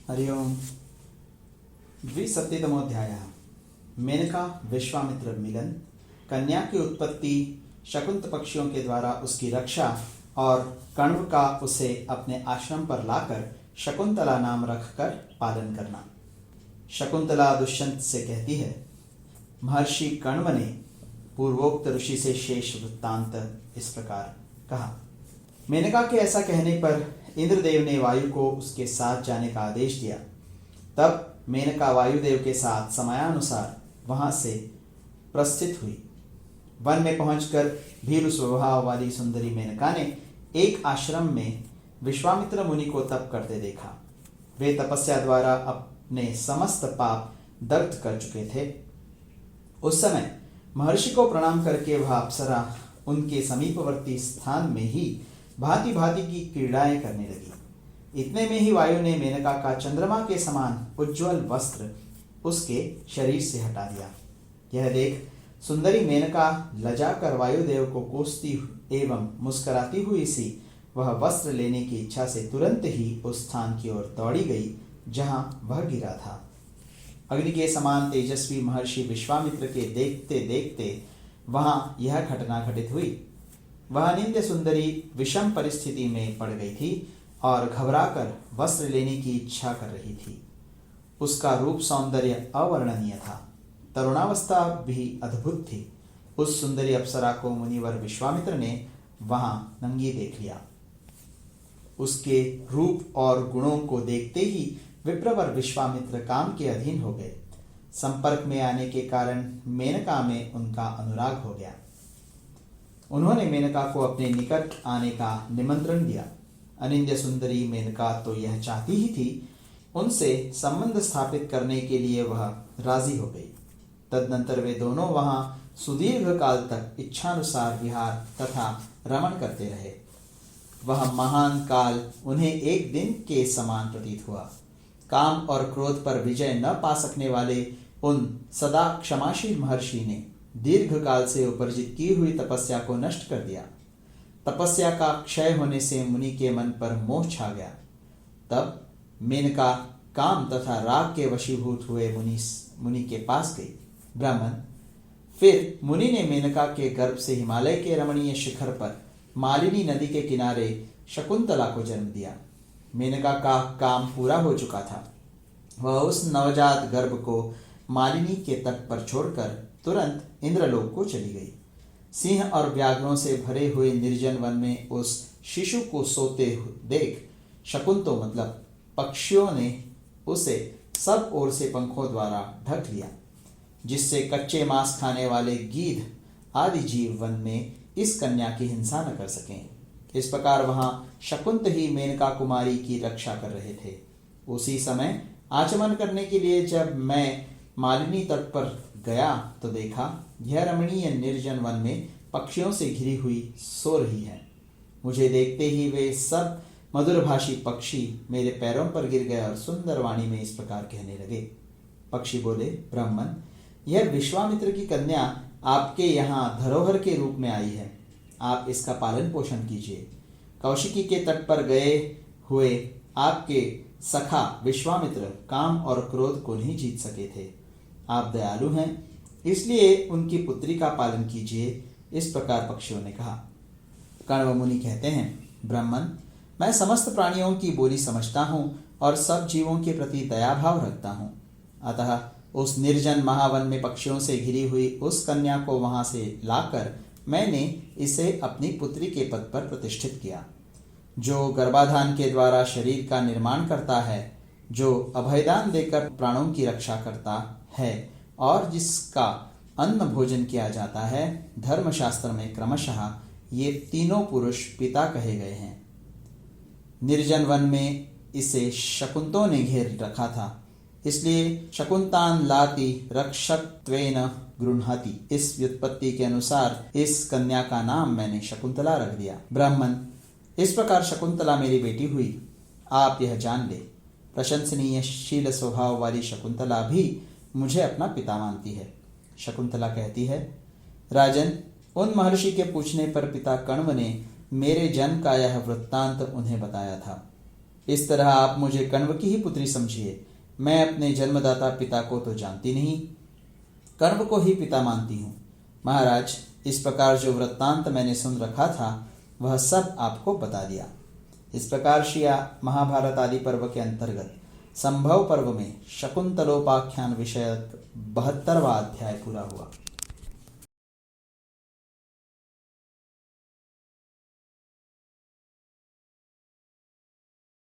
हरि ओम। द्विसप्ततितमोऽध्यायः। मेनका विश्वामित्र मिलन, कन्या की उत्पत्ति, शकुंत पक्षियों के द्वारा उसकी रक्षा और कण्व का उसे अपने आश्रम पर लाकर शकुंतला नाम रखकर पालन करना। शकुंतला दुष्यंत से कहती है, महर्षि कण्व ने पूर्वोक्त ऋषि से शेष वृत्तांत इस प्रकार कहा। मेनका के ऐसा कहने पर इंद्रदेव ने वायु को उसके साथ जाने का आदेश दिया। तब मेनका वायुदेव के साथ समयानुसार वहां से प्रस्थित हुई। वन में पहुंचकर भीरु स्वभाव वाली सुंदरी मेनका ने एक आश्रम में विश्वामित्र मुनि को तप करते देखा। वे तपस्या द्वारा अपने समस्त पाप दग्ध कर चुके थे। उस समय महर्षि को प्रणाम करके वह अप्सरा उनके समीपवर्ती स्थान में ही भांति भांति की क्रीड़ाएं करने लगी। इतने में ही वायु ने मेनका का चंद्रमा के समान उज्ज्वल वस्त्र उसके शरीर से हटा दिया। यह देख सुंदरी मेनका लजा कर वायुदेव को कोसती एवं मुस्कुराती हुई सी वह वस्त्र लेने की इच्छा से तुरंत ही उस स्थान की ओर दौड़ी गई जहां वह गिरा था। अग्नि के समान तेजस्वी महर्षि विश्वामित्र के देखते देखते वहां यह घटना घटित हुई। वह निंद्य सुंदरी विषम परिस्थिति में पड़ गई थी और घबराकर वस्त्र लेने की इच्छा कर रही थी। उसका रूप सौंदर्य अवर्णनीय था, तरुणावस्था भी अद्भुत थी। उस सुंदरी अप्सरा को मुनिवर विश्वामित्र ने वहां नंगी देख लिया। उसके रूप और गुणों को देखते ही विप्रवर विश्वामित्र काम के अधीन हो गए। संपर्क में आने के कारण मेनका में उनका अनुराग हो गया। उन्होंने मेनका को अपने निकट आने का निमंत्रण दिया। अनिंद्य सुंदरी मेनका तो यह चाहती ही थी। उनसे संबंध स्थापित करने के लिए वह राजी हो गई। तदनंतर वे दोनों वहां सुदीर्घ काल तक इच्छानुसार विहार तथा रमण करते रहे। वह महान काल उन्हें एक दिन के समान प्रतीत हुआ। काम और क्रोध पर विजय न पा सकने वाले उन सदा क्षमाशील महर्षि ने दीर्घ काल से उपर्जित की हुई तपस्या को नष्ट कर दिया। तपस्या का क्षय होने से मुनि के मन पर मोह छा गया। तब मेनका काम तथा राग के वशीभूत हुए मुनि के पास गई। ब्राह्मण, फिर मुनि ने मेनका के गर्भ से हिमालय के रमणीय शिखर पर मालिनी नदी के किनारे शकुंतला को जन्म दिया। मेनका का काम पूरा हो चुका था। वह उस नवजात गर्भ को मालिनी के तट पर छोड़कर तुरंत इंद्रलोक को चली गई। सिंह और व्याघ्रों से भरे हुए निर्जन वन में उस शिशु को सोते देख शकुंतो मतलब पक्षियों ने उसे सब ओर से पंखों द्वारा ढक लिया, जिससे कच्चे मांस खाने वाले गीध आदि जीव वन में इस कन्या की हिंसा न कर सकें। इस प्रकार वहां शकुंत ही मेनका कुमारी की रक्षा कर रहे थे। उसी समय आचमन करने के लिए जब मैं मालिनी तट पर गया तो देखा यह रमणीय निर्जन वन में पक्षियों से घिरी हुई सो रही है। मुझे देखते ही वे सब मधुरभाषी पक्षी मेरे पैरों पर गिर गए और सुंदर वाणी में इस प्रकार कहने लगे। पक्षी बोले, ब्राह्मण, यह विश्वामित्र की कन्या आपके यहाँ धरोहर के रूप में आई है। आप इसका पालन पोषण कीजिए। कौशिकी के तट पर गए हुए आपके सखा विश्वामित्र काम और क्रोध को नहीं जीत सके थे। आप दयालु हैं, इसलिए उनकी पुत्री का पालन कीजिए। इस प्रकार पक्षियों ने कहा। कण्व मुनि कहते हैं, ब्राह्मण, मैं समस्त प्राणियों की बोली समझता हूँ और सब जीवों के प्रति दयाभाव रखता हूँ। अतः उस निर्जन महावन में पक्षियों से घिरी हुई उस कन्या को वहां से लाकर मैंने इसे अपनी पुत्री के पद पर प्रतिष्ठित किया। जो गर्भाधान के द्वारा शरीर का निर्माण करता है, जो अभयदान देकर प्राणों की रक्षा करता है और जिसका अन्न भोजन किया जाता है, धर्मशास्त्र में क्रमशः ये तीनों पुरुष पिता कहे गए हैं। निर्जन वन में इसे शकुंतों ने घेर रखा था, इसलिए शकुंतान लाति रक्षकत्वेन गृह्णाति। इस व्युत्पत्ति के अनुसार इस कन्या का नाम मैंने शकुंतला रख दिया। ब्राह्मण, इस प्रकार शकुंतला मेरी बेटी हुई। आप यह जान ले, प्रशंसनीय शील स्वभाव वाली शकुंतला भी मुझे अपना पिता मानती है। शकुंतला कहती है, राजन, उन महर्षि के पूछने पर पिता कण्व ने मेरे जन्म का यह वृत्तांत उन्हें बताया था। इस तरह आप मुझे कण्व की ही पुत्री समझिए। मैं अपने जन्मदाता पिता को तो जानती नहीं, कण्व को ही पिता मानती हूँ। महाराज, इस प्रकार जो वृत्तांत मैंने सुन रखा था वह सब आपको बता दिया। इस प्रकार श्री महाभारत आदि पर्व के अंतर्गत संभव पर्व में शकुंतलोपाख्यान विषयक 72वां अध्याय पूरा हुआ।